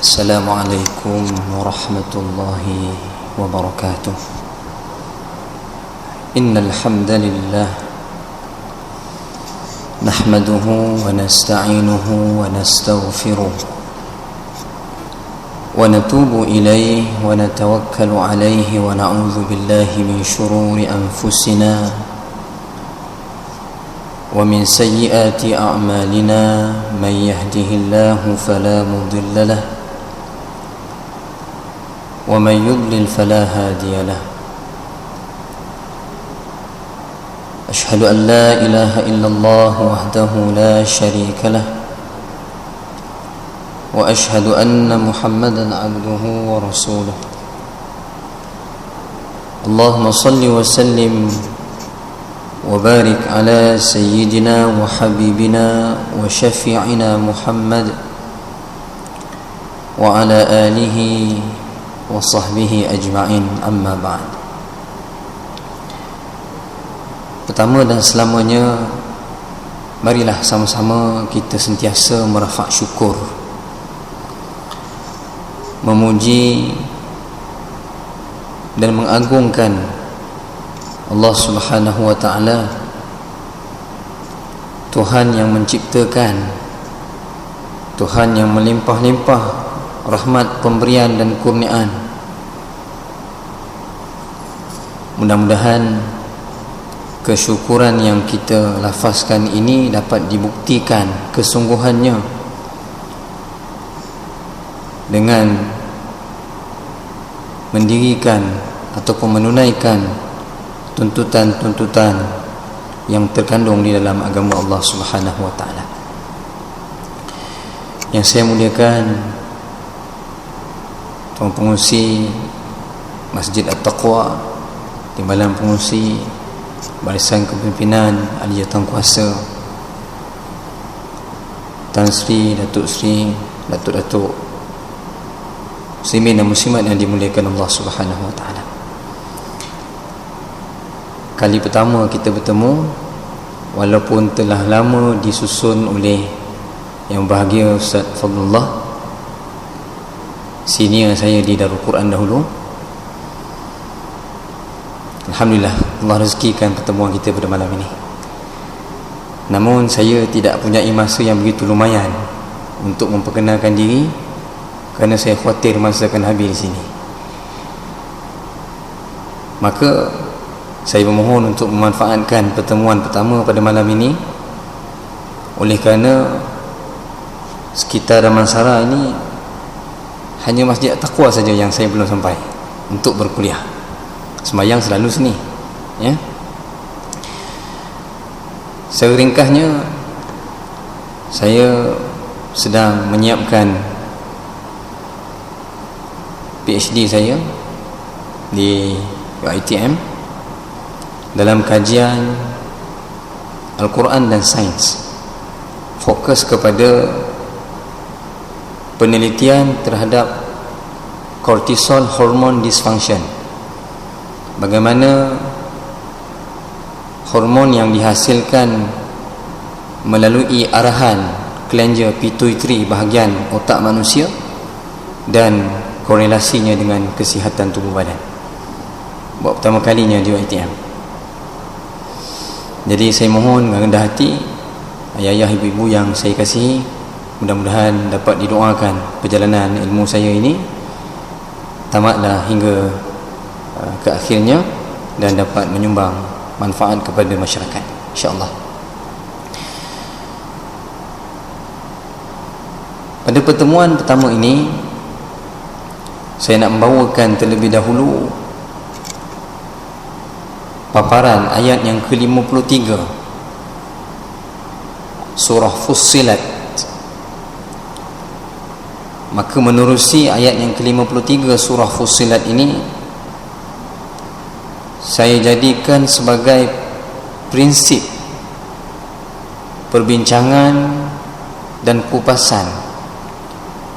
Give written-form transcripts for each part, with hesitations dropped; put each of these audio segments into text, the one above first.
السلام عليكم ورحمة الله وبركاته. إن الحمد لله نحمده ونستعينه ونستغفره ونتوب إليه ونتوكل عليه ونعوذ بالله من شرور أنفسنا ومن سيئات أعمالنا. من يهده الله فلا مضل له ومن يضلل فلا هادي له. أشهد أن لا إله إلا الله وحده لا شريك له وأشهد أن محمدا عبده ورسوله. اللهم صل وسلم وبارك على سيدنا وحبيبنا وشفيعنا محمد وعلى آله وصحبه أجمعين. أما بعد. Pertama dan selamanya, marilah sama-sama kita sentiasa merafak syukur, memuji dan mengagungkan Allah Subhanahu wa ta'ala, Tuhan yang menciptakan, Tuhan yang melimpah-limpah rahmat, pemberian dan kurniaan. Mudah-mudahan kesyukuran yang kita lafazkan ini dapat dibuktikan kesungguhannya dengan mendirikan ataupun menunaikan tuntutan-tuntutan yang terkandung di dalam agama Allah Subhanahu wa ta'ala. Yang saya muliakan tuan pengurusi Masjid At-Taqwa, Timbalan Pengurusi, Barisan Kepimpinan Ahli Jawatankuasa, Tan Sri, Datuk Sri, Datuk-Datuk Muslimin dan Muslimat yang dimuliakan Allah Subhanahu wa ta'ala. Kali pertama kita bertemu, walaupun telah lama disusun oleh yang bahagia Ustaz Fadlullah, senior saya di Darul Quran dahulu. Alhamdulillah, Allah rezekikan pertemuan kita pada malam ini. Namun saya tidak punya masa yang begitu lumayan untuk memperkenalkan diri, kerana saya khawatir masa akan habis di sini. Maka saya memohon untuk memanfaatkan pertemuan pertama pada malam ini, oleh kerana sekitar Damansara ini hanya Masjid At-Taqwa saja yang saya belum sampai untuk berkuliah. Sembahyang selalu sini, ya. Seringkasnya saya sedang menyiapkan PhD saya di UiTM dalam kajian Al-Quran dan Sains, fokus kepada penelitian terhadap cortisol hormone dysfunction. Bagaimana hormon yang dihasilkan melalui arahan kelenjar pituitari bahagian otak manusia dan korelasinya dengan kesihatan tubuh badan. Buat pertama kalinya di UiTM. Jadi saya mohon dengan rendah hati ayah-ayah, ibu-ibu yang saya kasihi, mudah-mudahan dapat didoakan perjalanan ilmu saya ini tamatlah hingga ke akhirnya dan dapat menyumbang manfaat kepada masyarakat, insya-Allah. Pada pertemuan pertama ini, saya nak membawakan terlebih dahulu paparan ayat yang ke-53 surah Fussilat. Maka menerusi ayat yang ke-53 surah Fussilat ini, saya jadikan sebagai prinsip perbincangan dan kupasan,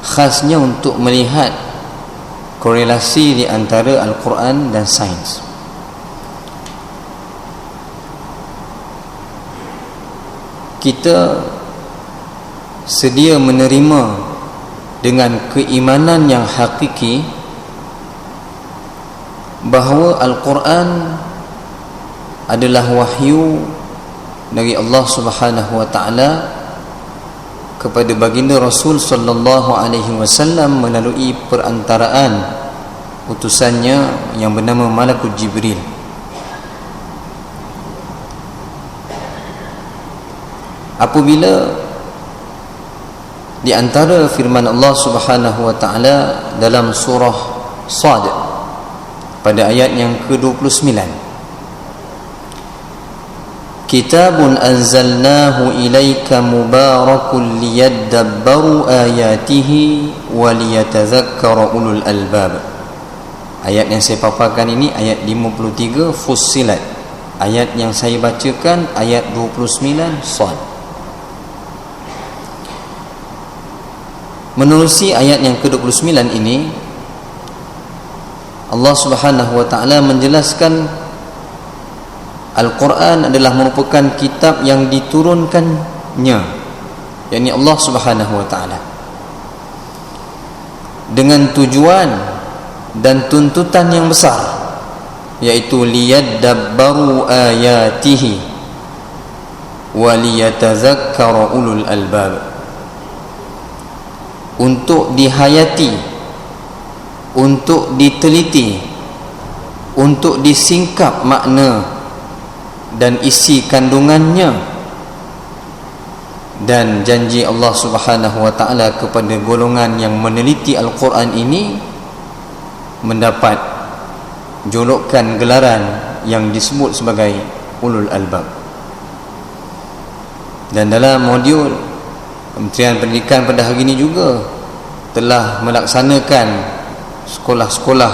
khasnya untuk melihat korelasi di antara Al-Quran dan sains. Kita sedia menerima dengan keimanan yang hakiki bahawa Al-Quran adalah wahyu dari Allah Subhanahu wa taala kepada baginda Rasul sallallahu alaihi wasallam melalui perantaraan utusannya yang bernama Malakul Jibril. Apabila di antara firman Allah Subhanahu wa taala dalam surah Sad pada ayat yang ke-29, Kitabun anzalnahu ilaika mubarakun liyadabbaru ayatihi waliyatadhakkara ulul albab. Ayat yang saya paparkan ini ayat 53 Fussilat. Ayat yang saya bacakan ayat 29 Sad. Menerusi ayat yang ke-29 ini, Allah Subhanahu wa taala menjelaskan Al-Quran adalah merupakan kitab yang diturunkannya, yakni Allah Subhanahu wa taala, dengan tujuan dan tuntutan yang besar, yaitu liyadabbaru ayatihi wa liyatadhakkara ulul albab, untuk dihayati, untuk diteliti, untuk disingkap makna dan isi kandungannya. Dan janji Allah Subhanahu wa taala kepada golongan yang meneliti Al-Quran ini mendapat julukan gelaran yang disebut sebagai ulul albab. Dan dalam modul Kementerian Pendidikan pada hari ini juga telah melaksanakan sekolah-sekolah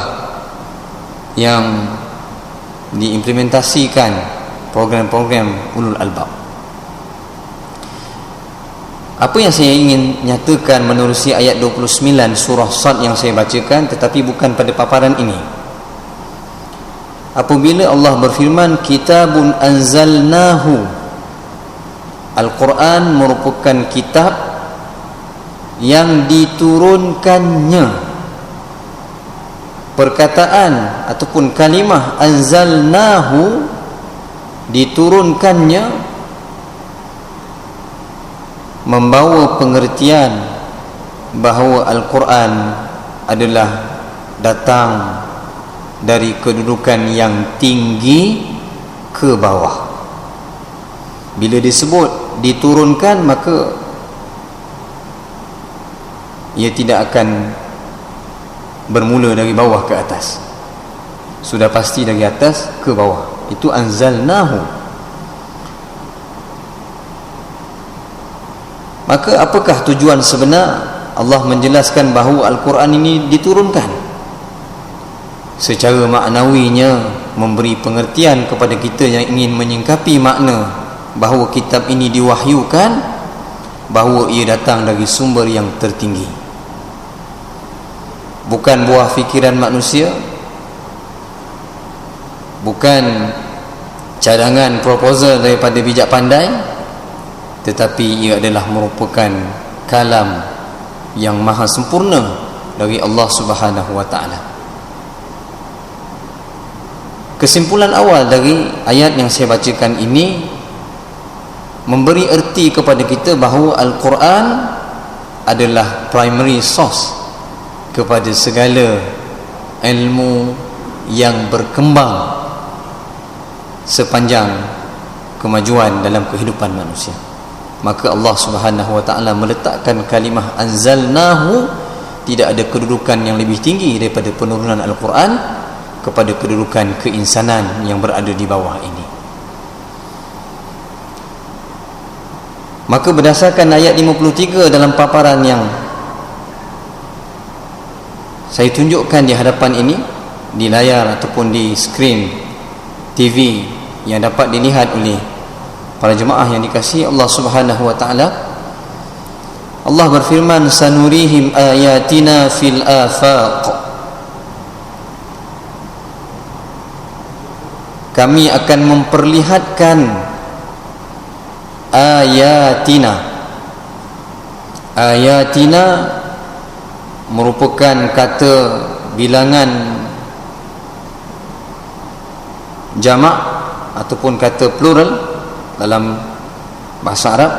yang diimplementasikan program-program ulul albab. Apa yang saya ingin nyatakan menerusi ayat 29 surah Sad yang saya bacakan, tetapi bukan pada paparan ini. Apabila Allah berfirman Kitabun anzalnahu, Al-Quran merupakan kitab yang diturunkannya. Perkataan ataupun kalimah anzalnahu, diturunkannya, membawa pengertian bahawa Al-Quran adalah datang dari kedudukan yang tinggi ke bawah. Bila disebut diturunkan, maka ia tidak akan bermula dari bawah ke atas, sudah pasti dari atas ke bawah. Itu anzalnahu. Maka apakah tujuan sebenar Allah menjelaskan bahawa Al-Quran ini diturunkan? Secara maknawinya memberi pengertian kepada kita yang ingin menyingkapi makna bahawa kitab ini diwahyukan, bahawa ia datang dari sumber yang tertinggi, bukan buah fikiran manusia, bukan cadangan proposal daripada bijak pandai, tetapi ia adalah merupakan kalam yang maha sempurna dari Allah Subhanahu wa taala. Kesimpulan awal dari ayat yang saya bacakan ini memberi erti kepada kita bahawa Al-Quran adalah primary source kepada segala ilmu yang berkembang sepanjang kemajuan dalam kehidupan manusia. Maka Allah Subhanahu wa taala meletakkan kalimah anzalnahu, tidak ada kedudukan yang lebih tinggi daripada penurunan Al-Quran kepada kedudukan keinsanan yang berada di bawah ini. Maka berdasarkan ayat 53 dalam paparan yang saya tunjukkan di hadapan ini, di layar ataupun di skrin TV yang dapat dilihat oleh para jemaah yang dikasihi Allah Subhanahu wa taala, Allah berfirman sanurihim ayatina fil afaq, kami akan memperlihatkan ayatina. Ayatina merupakan kata bilangan jamak ataupun kata plural dalam bahasa Arab,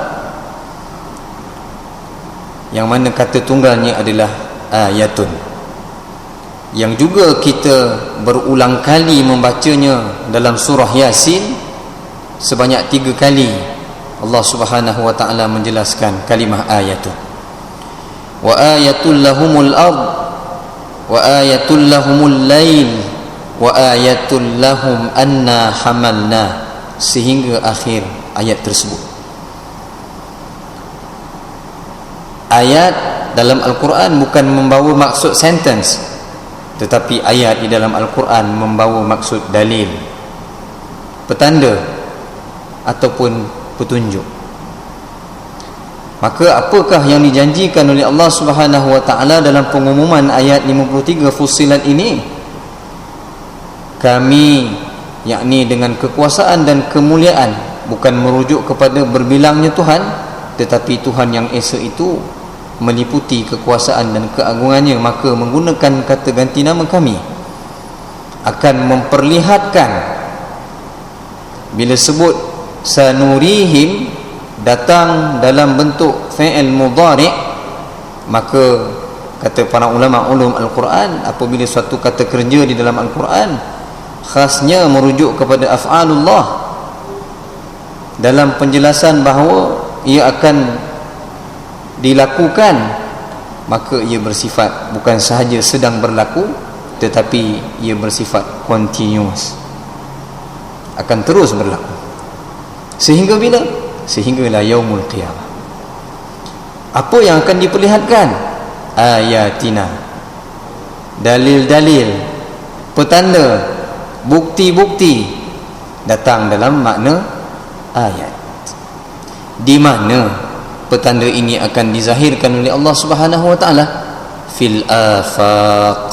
yang mana kata tunggalnya adalah ayatun, yang juga kita berulang kali membacanya dalam surah Yasin sebanyak 3 kali. Allah Subhanahu wa taala menjelaskan kalimah ayatun. Wa ayatul lahumul ard wa ayatul lahumul lail wa ayatul lahum anna hamalna, sehingga akhir ayat tersebut. Ayat dalam Al-Quran bukan membawa maksud sentence, tetapi ayat di dalam Al-Quran membawa maksud dalil, petanda ataupun petunjuk. Maka apakah yang dijanjikan oleh Allah Subhanahu wa taala dalam pengumuman ayat 53 Fussilat ini? Kami, yakni dengan kekuasaan dan kemuliaan, bukan merujuk kepada berbilangnya Tuhan, tetapi Tuhan yang esa itu meliputi kekuasaan dan keagungannya, maka menggunakan kata ganti nama kami akan memperlihatkan. Bila sebut sanurihim datang dalam bentuk fi'il mudhari', maka kata para ulama ulum Al-Quran, apabila suatu kata kerja di dalam Al-Quran khasnya merujuk kepada af'alullah dalam penjelasan bahawa ia akan dilakukan, maka ia bersifat bukan sahaja sedang berlaku, tetapi ia bersifat continuous, akan terus berlaku sehingga bila? Sehinggalah yaumul qiyamah. Apa yang akan diperlihatkan? Ayatina, dalil-dalil, petanda, bukti-bukti datang dalam makna ayat. Di mana petanda ini akan dizahirkan oleh Allah Subhanahu wa taala? Fil afaq.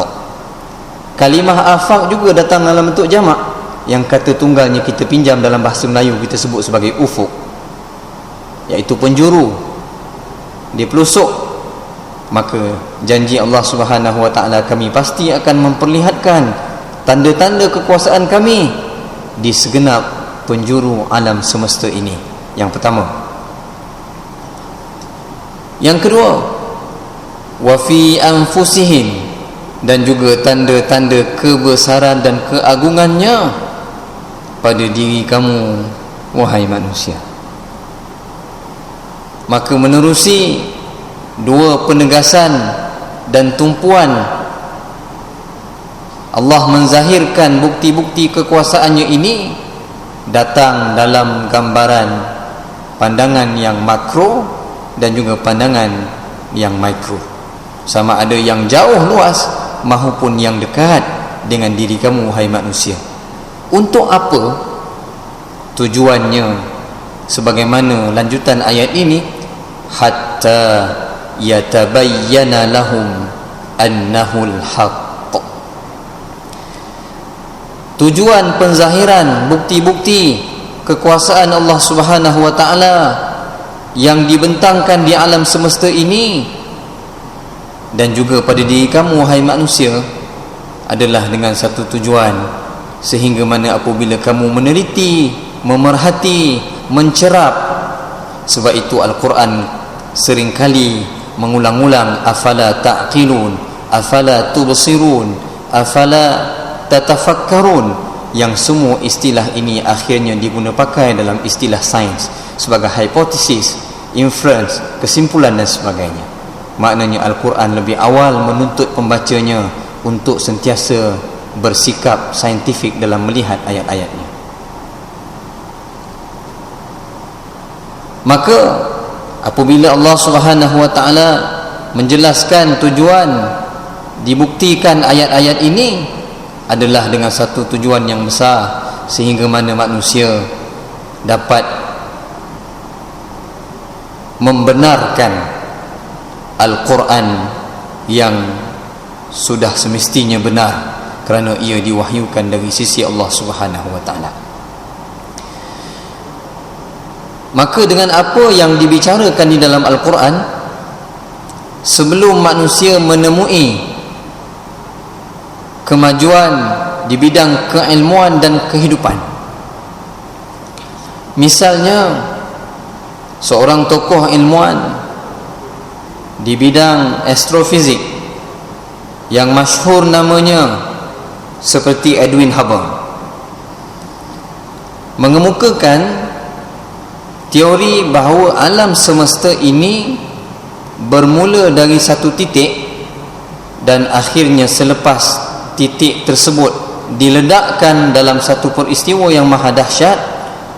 Kalimah afaq juga datang dalam bentuk jamak, yang kata tunggalnya kita pinjam dalam bahasa Melayu kita sebut sebagai ufuk, iaitu penjuru, di pelosok. Maka janji Allah Subhanahu wa taala, kami pasti akan memperlihatkan tanda-tanda kekuasaan kami di segenap penjuru alam semesta ini. Yang pertama. Yang kedua, wa fi anfusihim, dan juga tanda-tanda kebesaran dan keagungannya pada diri kamu, wahai manusia. Maka menerusi dua penegasan dan tumpuan, Allah menzahirkan bukti-bukti kekuasaannya ini datang dalam gambaran pandangan yang makro dan juga pandangan yang mikro, sama ada yang jauh luas maupun yang dekat dengan diri kamu, wahai manusia. Untuk apa? Tujuannya sebagaimana lanjutan ayat ini, hatta yatabayyana lahum annahul haqq. Tujuan penzahiran bukti-bukti kekuasaan Allah Subhanahu wa taala yang dibentangkan di alam semesta ini dan juga pada diri kamu, wahai manusia, adalah dengan satu tujuan, sehingga mana apabila kamu meneliti, memerhati, mencerap. Sebab itu Al-Quran seringkali mengulang-ulang, afala ta'qilun, afala tubsirun, afala tatafakkarun, yang semua istilah ini akhirnya diguna pakai dalam istilah sains sebagai hipotesis, inference, kesimpulan dan sebagainya. Maknanya Al-Quran lebih awal menuntut pembacanya untuk sentiasa bersikap saintifik dalam melihat ayat-ayatnya. Maka apabila Allah Subhanahu wa taala menjelaskan tujuan dibuktikan ayat-ayat ini adalah dengan satu tujuan yang besar, sehingga mana manusia dapat membenarkan Al-Quran yang sudah semestinya benar kerana ia diwahyukan dari sisi Allah Subhanahu wa taala. Maka dengan apa yang dibicarakan di dalam Al-Quran, sebelum manusia menemui kemajuan di bidang keilmuan dan kehidupan. Misalnya seorang tokoh ilmuwan di bidang astrofizik yang masyhur namanya seperti Edwin Hubble mengemukakan teori bahawa alam semesta ini bermula dari satu titik dan akhirnya selepas titik tersebut diledakkan dalam satu peristiwa yang maha dahsyat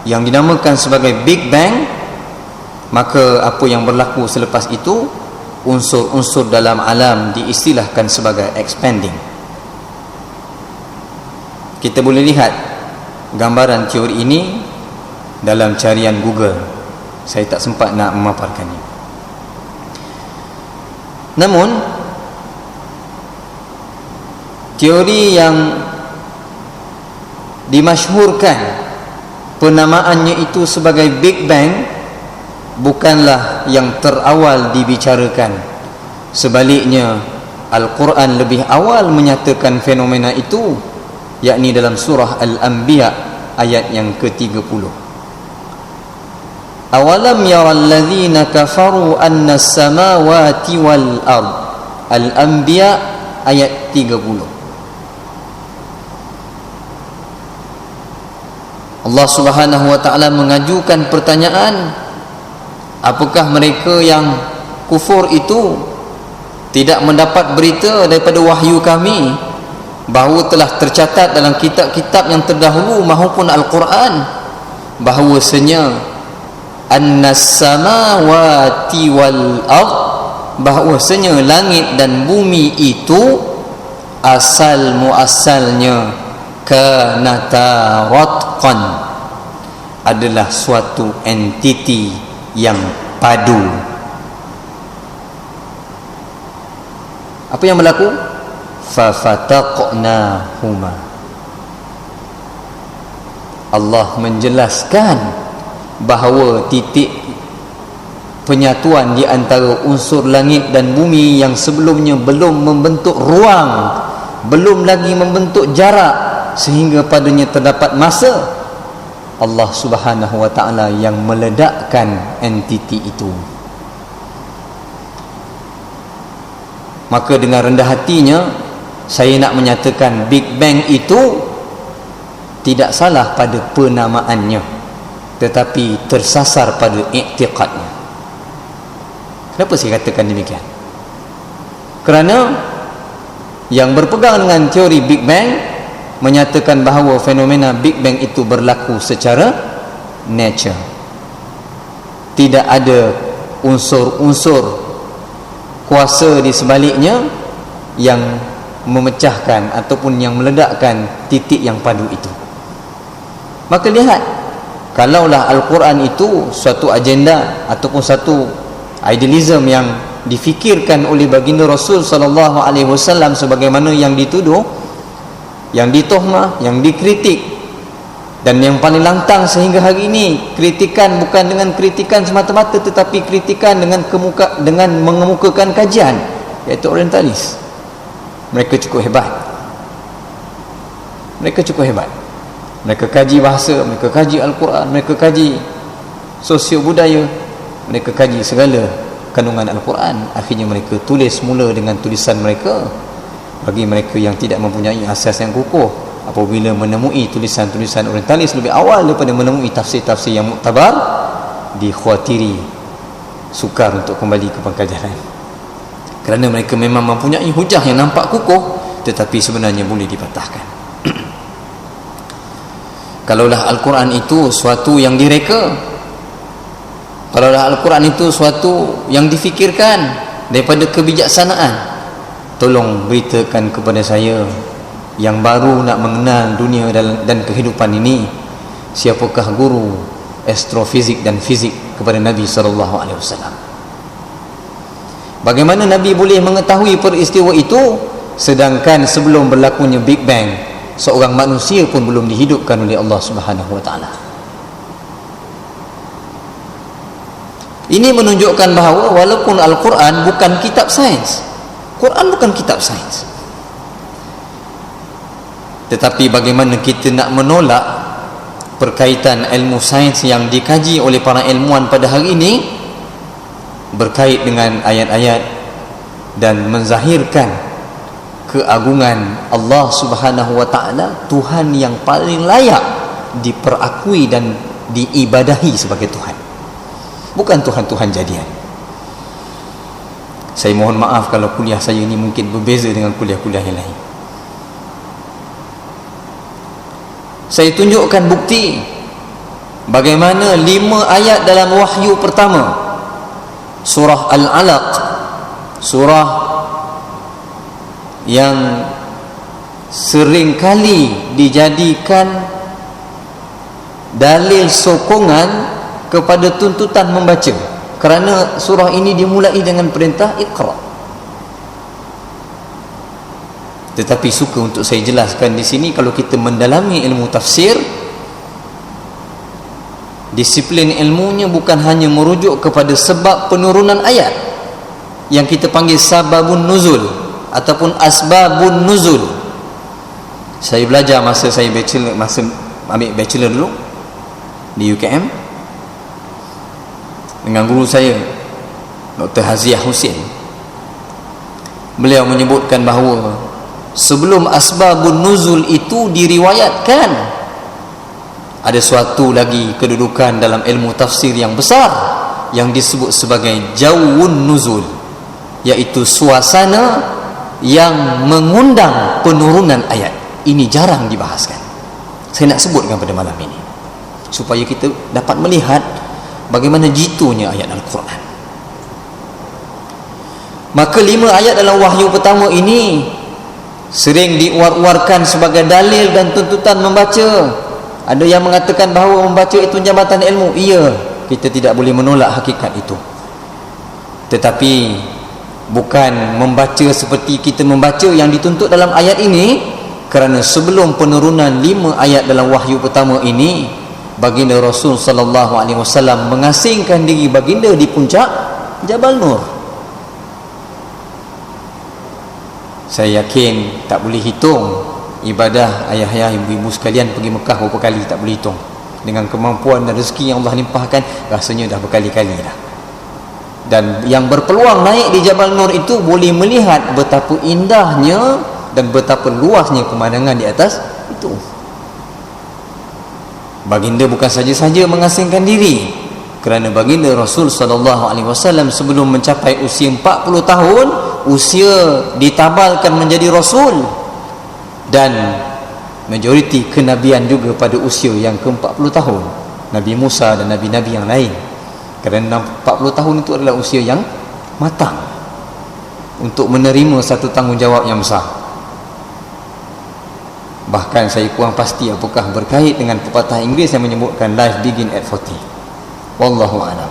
yang dinamakan sebagai Big Bang. Maka apa yang berlaku selepas itu, unsur-unsur dalam alam diistilahkan sebagai expanding. Kita boleh lihat gambaran teori ini dalam carian Google. Saya tak sempat nak memaparkannya. Namun teori yang dimasyhurkan penamaannya itu sebagai Big Bang bukanlah yang terawal dibicarakan. Sebaliknya, Al-Quran lebih awal menyatakan fenomena itu, yakni dalam surah Al-Anbiya ayat yang ke-30. Awalam yaral ladzina kafaru anna as-samawati wal ard. Al-Anbiya ayat 30. Allah Subhanahu wa taala mengajukan pertanyaan, apakah mereka yang kufur itu tidak mendapat berita daripada wahyu kami bahawa telah tercatat dalam kitab-kitab yang terdahulu maupun Al-Quran bahawasanya annas samawati wal ard, bahawasanya langit dan bumi itu asal muasalnya kanata ratqan, adalah suatu entiti yang padu. Apa yang berlaku? Fafataqnahuma. Allah menjelaskan bahawa titik penyatuan di antara unsur langit dan bumi yang sebelumnya belum membentuk ruang, belum lagi membentuk jarak sehingga padanya terdapat masa, Allah Subhanahu wa taala yang meledakkan entiti itu. Maka dengan rendah hatinya saya nak menyatakan Big Bang itu tidak salah pada penamaannya, tetapi tersasar pada i'tiqadnya. Kenapa saya katakan demikian? Kerana yang berpegang dengan teori Big Bang menyatakan bahawa fenomena Big Bang itu berlaku secara nature. Tidak ada unsur-unsur kuasa di sebaliknya yang memecahkan ataupun yang meledakkan titik yang padu itu. Maka lihat, kalaulah Al-Quran itu suatu agenda ataupun satu idealism yang difikirkan oleh baginda Rasul sallallahu alaihi wasallam sebagaimana yang dituduh, yang ditohmah, yang dikritik, dan yang paling lantang sehingga hari ini, kritikan bukan dengan kritikan semata-mata tetapi kritikan dengan mengemukakan kajian, iaitu orientalis. Mereka cukup hebat. Mereka cukup hebat. Mereka kaji bahasa, mereka kaji Al-Quran, mereka kaji sosio budaya, mereka kaji segala kandungan Al-Quran. Akhirnya mereka tulis mula dengan tulisan mereka. Bagi mereka yang tidak mempunyai asas yang kukuh, apabila menemui tulisan-tulisan orientalis lebih awal daripada menemui tafsir-tafsir yang muktabar, dikhawatiri sukar untuk kembali ke pangkal jalan, kerana mereka memang mempunyai hujah yang nampak kukuh tetapi sebenarnya boleh dipatahkan. Kalaulah Al-Quran itu suatu yang direka, kalaulah Al-Quran itu suatu yang difikirkan daripada kebijaksanaan, tolong beritakan kepada saya yang baru nak mengenal dunia dan kehidupan ini, siapakah guru astrofizik dan fizik kepada Nabi SAW? Bagaimana Nabi boleh mengetahui peristiwa itu sedangkan sebelum berlakunya Big Bang seorang manusia pun belum dihidupkan oleh Allah Subhanahu wa taala? Ini menunjukkan bahawa walaupun Al-Quran bukan kitab sains, Quran bukan kitab sains, tetapi bagaimana kita nak menolak perkaitan ilmu sains yang dikaji oleh para ilmuwan pada hari ini berkait dengan ayat-ayat dan menzahirkan keagungan Allah Subhanahu wa ta'ala, Tuhan yang paling layak diperakui dan diibadahi sebagai Tuhan, bukan Tuhan-Tuhan jadian. Saya mohon maaf kalau kuliah saya ini mungkin berbeza dengan kuliah-kuliah yang lain. Saya tunjukkan bukti bagaimana 5 ayat dalam wahyu pertama surah Al-Alaq, surah yang seringkali dijadikan dalil sokongan kepada tuntutan membaca, kerana surah ini dimulai dengan perintah Iqra. Tetapi suka untuk saya jelaskan di sini, kalau kita mendalami ilmu tafsir, disiplin ilmunya bukan hanya merujuk kepada sebab penurunan ayat yang kita panggil sababun nuzul ataupun asbabun nuzul. Saya belajar masa saya bachelor, masa ambil bachelor dulu di UKM dengan guru saya Dr. Haziah Hussein. Beliau menyebutkan bahawa sebelum asbabun nuzul itu diriwayatkan, ada suatu lagi kedudukan dalam ilmu tafsir yang besar yang disebut sebagai jawun nuzul, iaitu suasana yang mengundang penurunan ayat. Ini jarang dibahaskan. Saya nak sebutkan pada malam ini supaya kita dapat melihat bagaimana jitunya ayat Al-Quran. Maka 5 ayat dalam wahyu pertama ini sering diuar-uarkan sebagai dalil dan tuntutan membaca. Ada yang mengatakan bahawa membaca itu jambatan ilmu. Iya, kita tidak boleh menolak hakikat itu, tetapi bukan membaca seperti kita membaca yang dituntut dalam ayat ini, kerana sebelum penurunan 5 ayat dalam wahyu pertama ini, baginda Rasul sallallahu alaihi wasallam mengasingkan diri baginda di puncak Jabal Nur. Saya yakin tak boleh hitung ibadah ayah-ayah, ibu-ibu sekalian pergi Mekah berapa kali, tak boleh hitung. Dengan kemampuan dan rezeki yang Allah limpahkan, rasanya dah berkali-kali dah. Dan yang berpeluang naik di Jabal Nur itu boleh melihat betapa indahnya dan betapa luasnya pemandangan di atas itu. Baginda bukan saja-saja mengasingkan diri, kerana baginda Rasul sallallahu alaihi wasallam sebelum mencapai usia 40 tahun, usia ditabalkan menjadi rasul, dan majoriti kenabian juga pada usia yang ke-40 tahun. Nabi Musa dan nabi-nabi yang lain, kerana 40 tahun itu adalah usia yang matang untuk menerima satu tanggungjawab yang besar. Bahkan saya kurang pasti apakah berkait dengan pepatah Inggeris yang menyebutkan life begin at 40. Wallahu a'lam.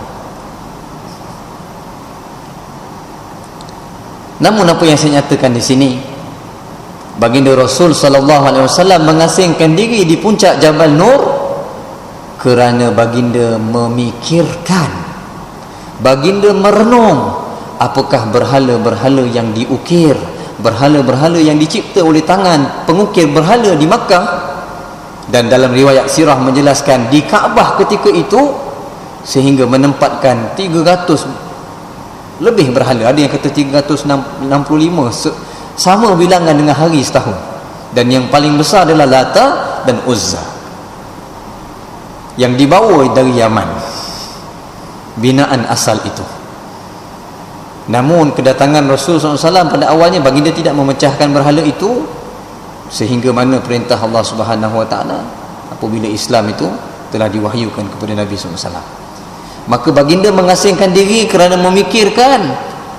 Namun apa yang saya nyatakan di sini, baginda Rasul sallallahu alaihi wasallam mengasingkan diri di puncak Jabal Nur kerana baginda memikirkan, baginda merenung apakah berhala-berhala yang diukir, berhala-berhala yang dicipta oleh tangan pengukir berhala di Makkah. Dan dalam riwayat sirah menjelaskan di Kaabah ketika itu sehingga menempatkan 300 lebih berhala. Ada yang kata 365, sama bilangan dengan hari setahun. Dan yang paling besar adalah Lata dan Uzza yang dibawa dari Yaman, binaan asal itu. Namun kedatangan Rasul SAW pada awalnya baginda tidak memecahkan berhala itu, sehingga mana perintah Allah Subhanahu Wa Taala apabila Islam itu telah diwahyukan kepada Nabi SAW. Maka baginda mengasingkan diri kerana memikirkan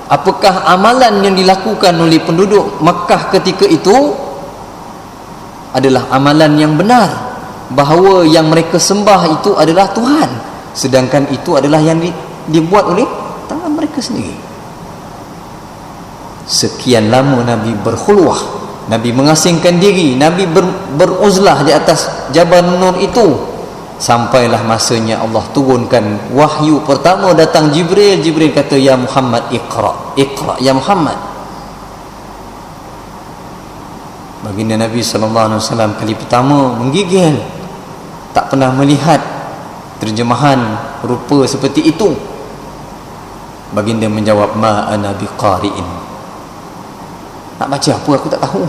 apakah amalan yang dilakukan oleh penduduk Makkah ketika itu adalah amalan yang benar, bahawa yang mereka sembah itu adalah Tuhan, sedangkan itu adalah yang dibuat oleh tangan mereka sendiri. Sekian lama Nabi berkhulwah, Nabi mengasingkan diri, Nabi beruzlah di atas Jabal Nur itu sampailah masanya Allah turunkan wahyu pertama. Datang Jibril, Jibril kata, ya Muhammad iqra, iqra ya Muhammad. Baginda Nabi SAW kali pertama menggigil, tak pernah melihat terjemahan rupa seperti itu. Baginda menjawab, ma ana biqari'in. Nak baca apa aku tak tahu.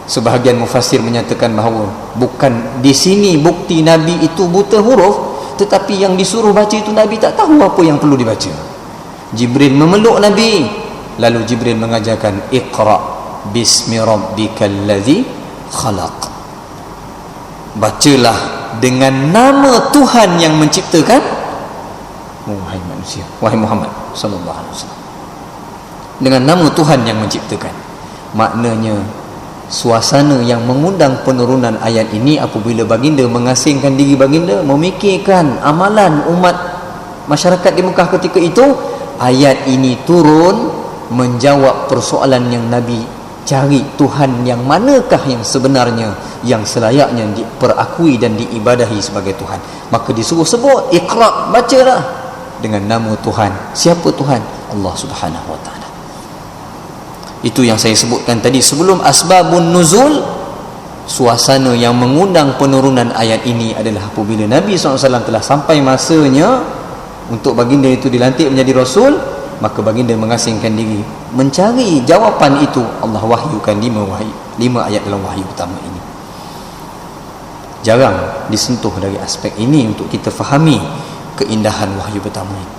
Sebahagian mufassir menyatakan bahawa bukan di sini bukti Nabi itu buta huruf, tetapi yang disuruh baca itu Nabi tak tahu apa yang perlu dibaca. Jibril memeluk Nabi, lalu Jibril mengajarkan, iqra bismi rabbikal ladzi khalaq. Bacalah dengan nama Tuhan yang menciptakan. Wahai manusia, wahai Muhammad sallallahu alaihi wasallam, dengan nama Tuhan yang menciptakan. Maknanya suasana yang mengundang penurunan ayat ini apabila baginda mengasingkan diri baginda, memikirkan amalan umat masyarakat di Mekah ketika itu. Ayat ini turun menjawab persoalan yang Nabi cari, Tuhan yang manakah yang sebenarnya, yang selayaknya diperakui dan diibadahi sebagai Tuhan. Maka disuruh sebut, iqra, bacalah dengan nama Tuhan. Siapa Tuhan? Allah Subhanahu wa ta'ala. Itu yang saya sebutkan tadi sebelum asbabun nuzul. Suasana yang mengundang penurunan ayat ini adalah apabila Nabi SAW telah sampai masanya untuk baginda itu dilantik menjadi Rasul, maka baginda mengasingkan diri mencari jawapan itu. Allah wahyukan 5 ayat dalam wahyu pertama ini. Jarang disentuh dari aspek ini untuk kita fahami keindahan wahyu pertama ini.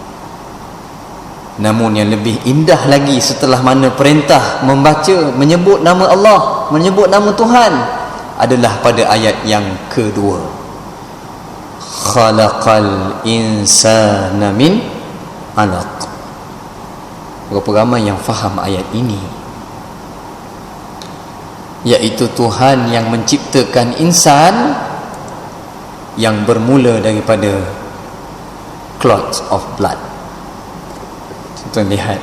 Namun yang lebih indah lagi setelah mana perintah membaca, menyebut nama Allah, menyebut nama Tuhan, adalah pada ayat yang kedua. Khalaqal insana min alaq. Berapa ramai yang faham ayat ini? Iaitu Tuhan yang menciptakan insan yang bermula daripada clots of blood. Tuan lihat,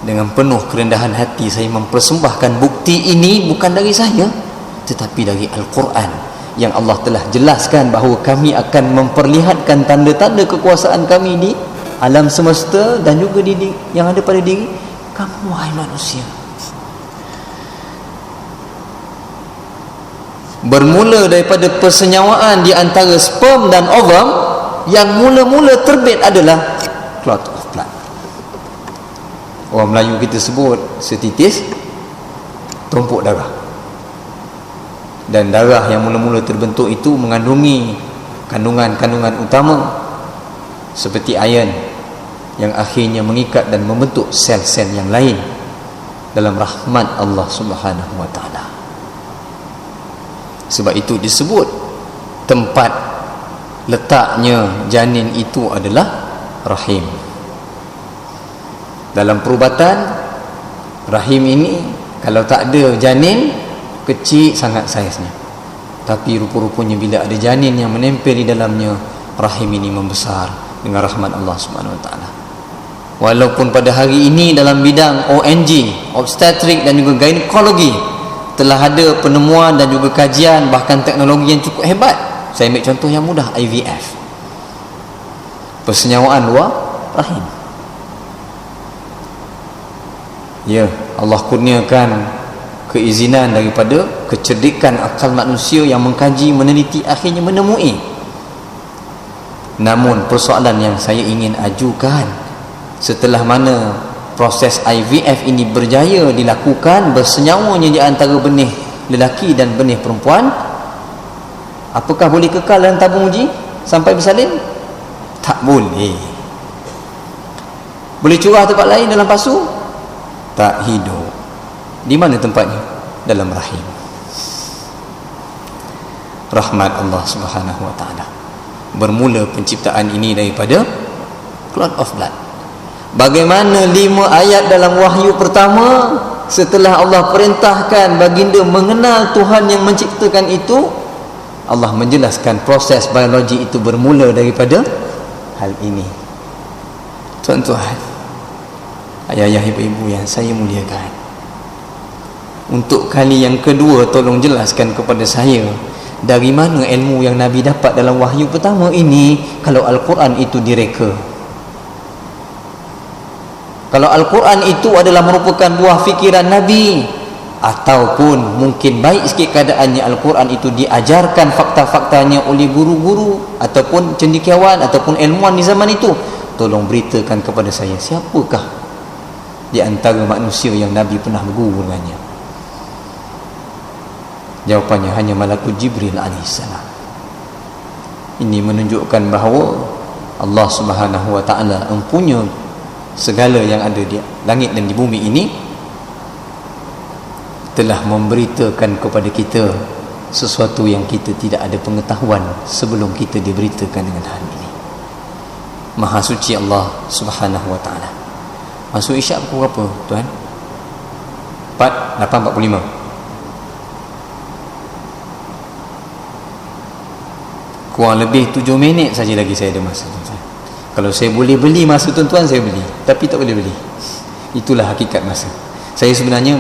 dengan penuh kerendahan hati saya mempersembahkan bukti ini bukan dari saya, tetapi dari Al-Quran yang Allah telah jelaskan bahawa kami akan memperlihatkan tanda-tanda kekuasaan kami di alam semesta dan juga di yang ada pada diri kamu, wahai manusia. Bermula daripada persenyawaan di antara sperm dan ovum, yang mula-mula terbit adalah clot of blood. Orang Melayu kita sebut setitis tumpuk darah. Dan darah yang mula-mula terbentuk itu mengandungi kandungan-kandungan utama seperti iron yang akhirnya mengikat dan membentuk sel-sel yang lain dalam rahmat Allah Subhanahu wa ta'ala. Sebab itu disebut tempat letaknya janin itu adalah rahim. Dalam perubatan, rahim ini kalau tak ada janin, kecil sangat saiznya. Tapi rupa-rupanya bila ada janin yang menempel di dalamnya, rahim ini membesar dengan rahmat Allah Subhanahu wa ta'ala. Walaupun pada hari ini dalam bidang ONG, obstetrik dan juga gynekologi, telah ada penemuan dan juga kajian, bahkan teknologi yang cukup hebat. Saya ambil contoh yang mudah, IVF, persenyawaan luar rahim. Ya, Allah kurniakan keizinan daripada kecerdikan akal manusia yang mengkaji, meneliti, akhirnya menemui. Namun persoalan yang saya ingin ajukan, setelah mana proses IVF ini berjaya dilakukan, bersenyawanya di antara benih lelaki dan benih perempuan, apakah boleh kekal dalam tabung uji sampai bersalin? Tak boleh. Boleh curah tempat lain dalam pasu? Tak hidup. Di mana tempatnya? Dalam rahim. Rahmat Allah Subhanahu wa ta'ala. Bermula penciptaan ini daripada clot of blood. Bagaimana 5 ayat dalam wahyu pertama, setelah Allah perintahkan baginda mengenal Tuhan yang menciptakan itu, Allah menjelaskan proses biologi itu bermula daripada hal ini. Tuan-tuan, ayah-ayah, ibu-ibu yang saya muliakan, untuk kali yang kedua tolong jelaskan kepada saya Dari mana ilmu yang Nabi dapat dalam wahyu pertama ini kalau Al-Quran itu direka? Kalau Al-Quran itu adalah merupakan buah fikiran Nabi, ataupun mungkin baik sikit keadaannya Al-Quran itu diajarkan fakta-faktanya oleh guru-guru ataupun cendekiawan ataupun ilmuwan di zaman itu, tolong beritakan kepada saya, siapakah di antara manusia yang Nabi pernah berguru dengannya? Jawapannya hanya Malakut Jibril alaihissalam. Ini menunjukkan bahawa Allah Subhanahu wa taala mempunyai segala yang ada di langit dan di bumi ini, telah memberitakan kepada kita sesuatu yang kita tidak ada pengetahuan sebelum kita diberitakan dengan hal ini. Maha suci Allah Subhanahu wa taala. Masuk isyak pukul berapa, tuan? 8.45. Kurang lebih 7 minit saja lagi saya ada masa, tuan-tuan. Kalau saya boleh beli masa tuan-tuan, saya beli. Tapi tak boleh beli. Itulah hakikat masa. Saya sebenarnya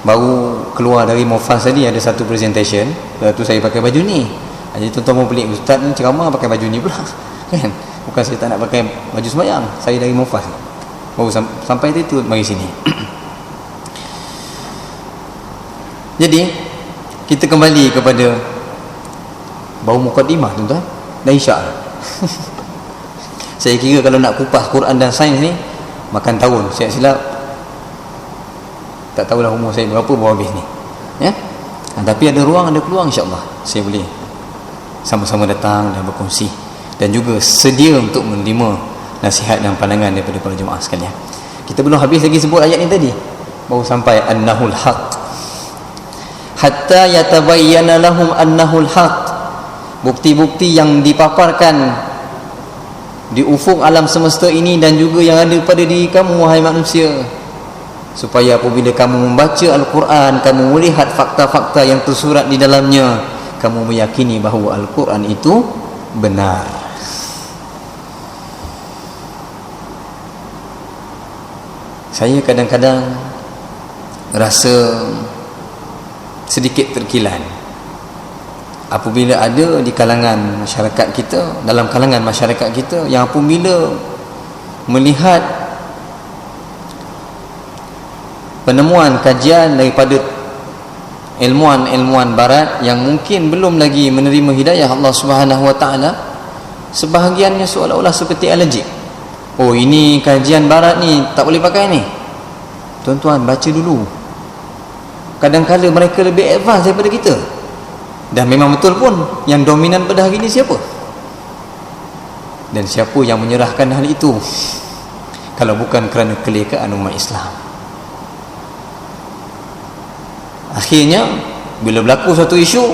baru keluar dari Mofas tadi, ada satu presentation. Lepas tu saya pakai baju ni. Jadi tuan-tuan mau pelik, ustaz ni ceramah pakai baju ni pula. Kan? Bukan saya tak nak pakai baju sembahyang. Saya dari Mofas. Baru sampai tu mari sini. Jadi kita kembali kepada bau mukadimah, tuan-tuan. Dah isyak. Saya kira kalau nak kupas Quran dan sains ni makan tahun. Saya silap tak tahulah umur saya berapa baru habis ni, ya. Tapi ada ruang, ada peluang, insya-Allah saya boleh sama-sama datang dan berkongsi, dan juga sedia untuk menerima nasihat dan pandangan daripada para jemaah sekalian. Kita belum habis lagi sebut ayat ni tadi, baru sampai annahul haq, hatta yatabayyana lahum annahul haq. Bukti-bukti yang dipaparkan di ufuk alam semesta ini dan juga yang ada pada diri kamu, wahai manusia, supaya apabila kamu membaca Al-Quran, kamu melihat fakta-fakta yang tersurat di dalamnya, kamu meyakini bahawa Al-Quran itu benar. Saya kadang-kadang rasa sedikit terkilan apabila ada di kalangan masyarakat kita, dalam kalangan masyarakat kita, yang apabila melihat penemuan kajian daripada ilmuwan-ilmuwan barat yang mungkin belum lagi menerima hidayah Allah Subhanahu wa taala, sebahagiannya seolah-olah seperti alergik. Oh, ini kajian barat ni tak boleh pakai ni. Tuan-tuan baca dulu. Kadang-kadang mereka lebih advance daripada kita. Dan memang betul pun yang dominan pada hari ini siapa? Dan siapa yang menyerahkan hal itu kalau bukan kerana kelekaan umat Islam? Akhirnya bila berlaku satu isu,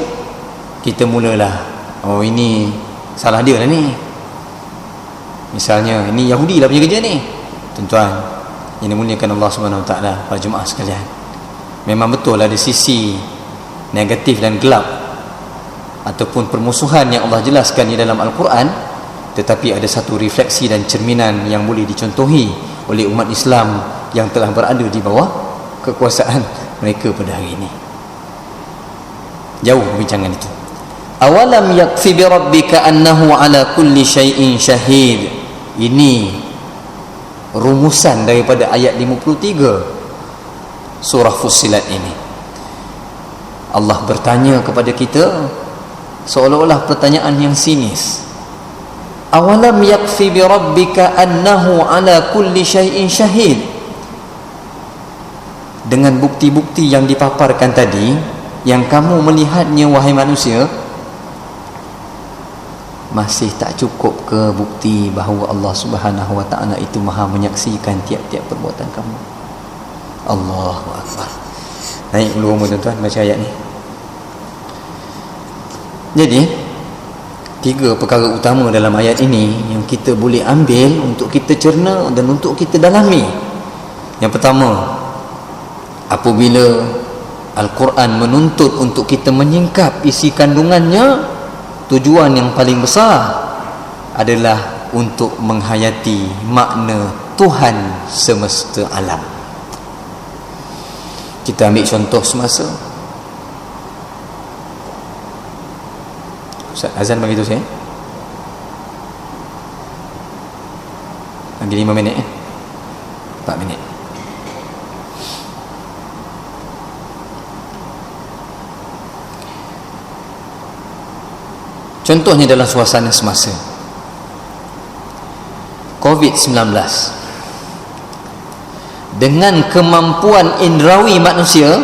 kita mulalah, oh ini salah dia lah ni. Misalnya ini Yahudi lah punya kerja ni. Tuan-tuan yang dimuliakan Allah Subhanahu wa taala, para jemaah sekalian, memang betul ada sisi negatif dan gelap ataupun permusuhan yang Allah jelaskan di dalam Al-Quran, tetapi ada satu refleksi dan cerminan yang boleh dicontohi oleh umat Islam yang telah berada di bawah kekuasaan mereka pada hari ini. Jauh perbincangan itu. Awalam yakfi bi rabbika annahu ala kulli syai'in syahid. Ini rumusan daripada ayat 53 surah Fussilat ini. Allah bertanya kepada kita seolah-olah pertanyaan yang sinis. Awalam yakfi bi rabbika annahu ala kulli syai'in syahid. Dengan bukti-bukti yang dipaparkan tadi, yang kamu melihatnya wahai manusia, masih tak cukup ke bukti bahawa Allah Subhanahu wa taala itu Maha menyaksikan tiap-tiap perbuatan kamu? Allahu akbar. Naik dulu umur tuan-tuan baca ayat ni. Jadi 3 perkara utama dalam ayat ini yang kita boleh ambil untuk kita cerna dan untuk kita dalami. Yang pertama, apabila Al-Quran menuntut untuk kita menyingkap isi kandungannya, tujuan yang paling besar adalah untuk menghayati makna Tuhan semesta alam. Kita ambil contoh semasa Ustaz azan bagi tu saya lagi 5 minit 4 minit. Contohnya dalam suasana semasa COVID-19, dengan kemampuan indrawi manusia,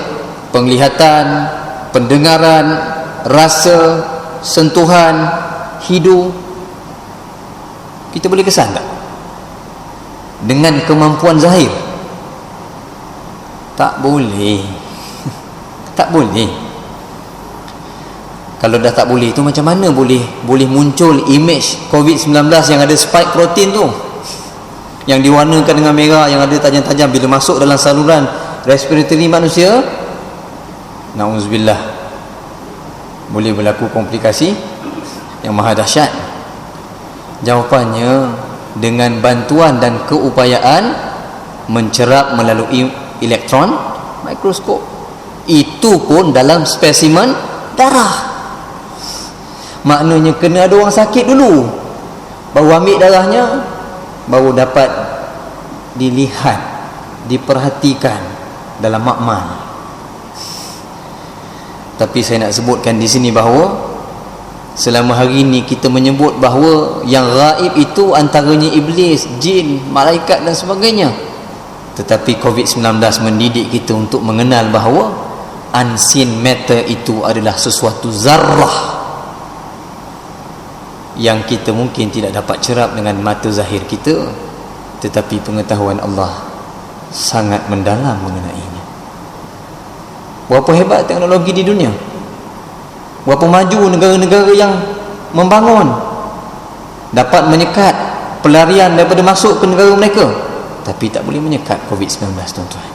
penglihatan, pendengaran, rasa, sentuhan, hidu, kita boleh kesan tak? Dengan kemampuan zahir? Tak boleh. Tak boleh. Kalau dah tak boleh tu, macam mana boleh muncul image COVID-19 yang ada spike protein tu, yang diwarnakan dengan merah, yang ada tajam-tajam, bila masuk dalam saluran respiratory manusia, na'udzubillah, boleh berlaku komplikasi yang maha dahsyat. Jawapannya, dengan bantuan dan keupayaan mencerap melalui elektron mikroskop. Itu pun dalam spesimen darah. Maknanya kena ada orang sakit dulu, baru ambil darahnya, baru dapat dilihat, diperhatikan dalam makmal. Tapi saya nak sebutkan di sini bahawa selama hari ini kita menyebut bahawa yang gaib itu antaranya iblis, jin, malaikat dan sebagainya. Tetapi COVID-19 mendidik kita untuk mengenal bahawa unseen matter itu adalah sesuatu zarrah yang kita mungkin tidak dapat cerap dengan mata zahir kita, tetapi pengetahuan Allah sangat mendalam mengenainya. Berapa hebat teknologi di dunia, berapa maju negara-negara yang membangun, dapat menyekat pelarian daripada masuk ke negara mereka, tapi tak boleh menyekat COVID-19, tuan-tuan.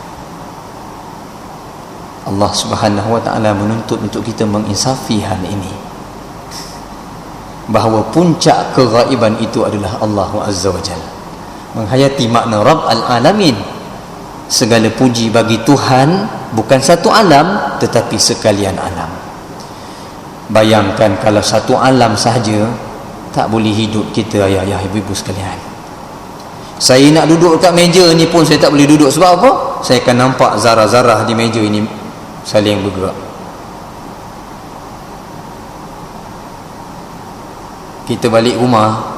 Allah Subhanahu wa ta'ala menuntut untuk kita menginsafi hal ini, bahawa puncak keghaiban itu adalah Allah Azza wa Jalla, menghayati makna Rabb al-Alamin. Segala puji bagi Tuhan, bukan satu alam tetapi sekalian alam. Bayangkan kalau satu alam sahaja tak boleh hidup kita, ayah-ayah, ibu-ibu sekalian. Saya nak duduk kat meja ni pun saya tak boleh duduk. Sebab apa? Saya akan nampak zarah-zarah di meja ini saling bergerak. Kita balik rumah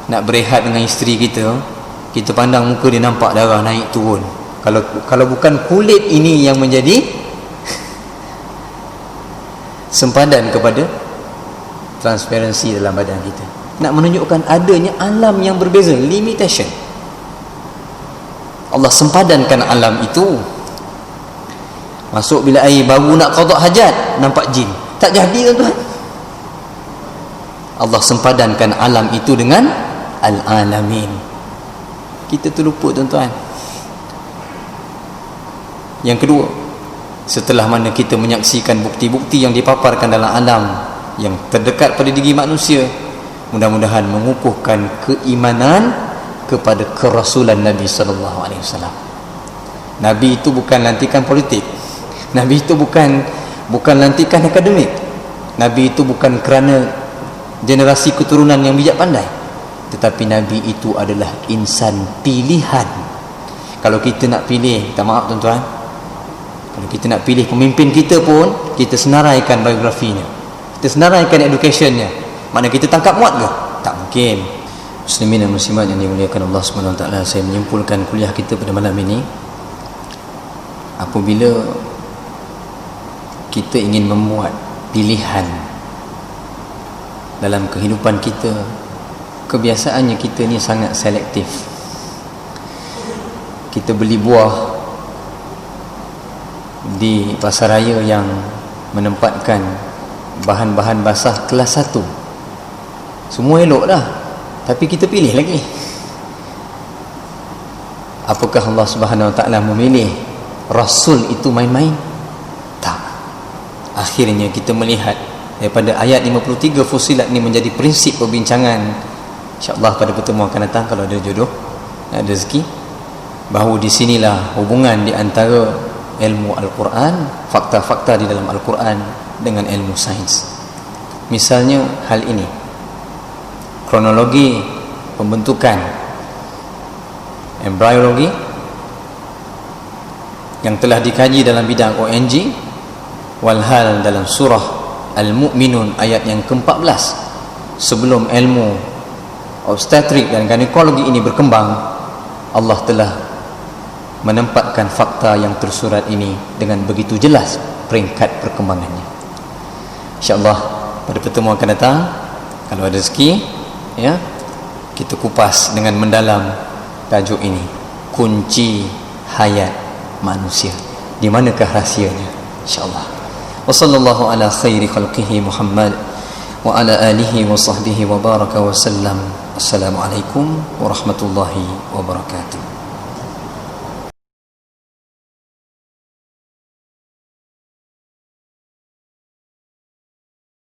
nak berehat dengan isteri kita, kita pandang muka dia, nampak darah naik turun. Kalau bukan kulit ini yang menjadi sempadan kepada transparansi dalam badan kita, nak menunjukkan adanya alam yang berbeza, limitation. Allah sempadankan alam itu. Masuk bila air baru nak qada hajat, nampak jin, tak jadi, tuan-tuan. Allah sempadankan alam itu dengan al-alamin. Kita terlupa, tuan-tuan. Yang kedua, setelah mana kita menyaksikan bukti-bukti yang dipaparkan dalam alam yang terdekat pada diri manusia, mudah-mudahan mengukuhkan keimanan kepada kerasulan Nabi sallallahu alaihi wasallam. Nabi itu bukan lantikan politik. Nabi itu bukan lantikan akademik. Nabi itu bukan kerana generasi keturunan yang bijak pandai, tetapi Nabi itu adalah insan pilihan. Kalau kita nak pilih, minta maaf, tuan-tuan, kalau kita nak pilih pemimpin kita pun, kita senaraikan biografinya, kita senaraikan educationnya. Mana kita tangkap muat ke? Tak mungkin. Muslimin dan muslimat yang dimuliakan Allah SWT, saya menyimpulkan kuliah kita pada malam ini, apabila kita ingin membuat pilihan dalam kehidupan kita, kebiasaannya kita ni sangat selektif. Kita beli buah di pasar raya yang menempatkan bahan-bahan basah kelas 1, semua elok dah, tapi kita pilih lagi. Apakah Allah Subhanahu wa ta'ala memilih Rasul itu main-main? Tak. Akhirnya kita melihat daripada ayat 53 Fussilat ni menjadi prinsip perbincangan, insya-Allah pada pertemuan akan datang, kalau ada jodoh, ada rezeki, bahawa di sinilah hubungan di antara ilmu Al-Quran, fakta-fakta di dalam Al-Quran, dengan ilmu sains. Misalnya hal ini, kronologi pembentukan embryologi yang telah dikaji dalam bidang ONG, walhal dalam surah Al-Mu'minun ayat yang ke-14, sebelum ilmu obstetrik dan ginekologi ini berkembang, Allah telah menempatkan fakta yang tersurat ini dengan begitu jelas peringkat perkembangannya. InsyaAllah pada pertemuan akan datang, kalau ada rezeki, ya, kita kupas dengan mendalam tajuk ini, kunci hayat manusia. Di manakah rahsianya? InsyaAllah. Wa sallallahu ala khairi khalqihi Muhammad wa ala alihi wa sahbihi wa baraka wa sallam. Assalamualaikum warahmatullahi wabarakatuh.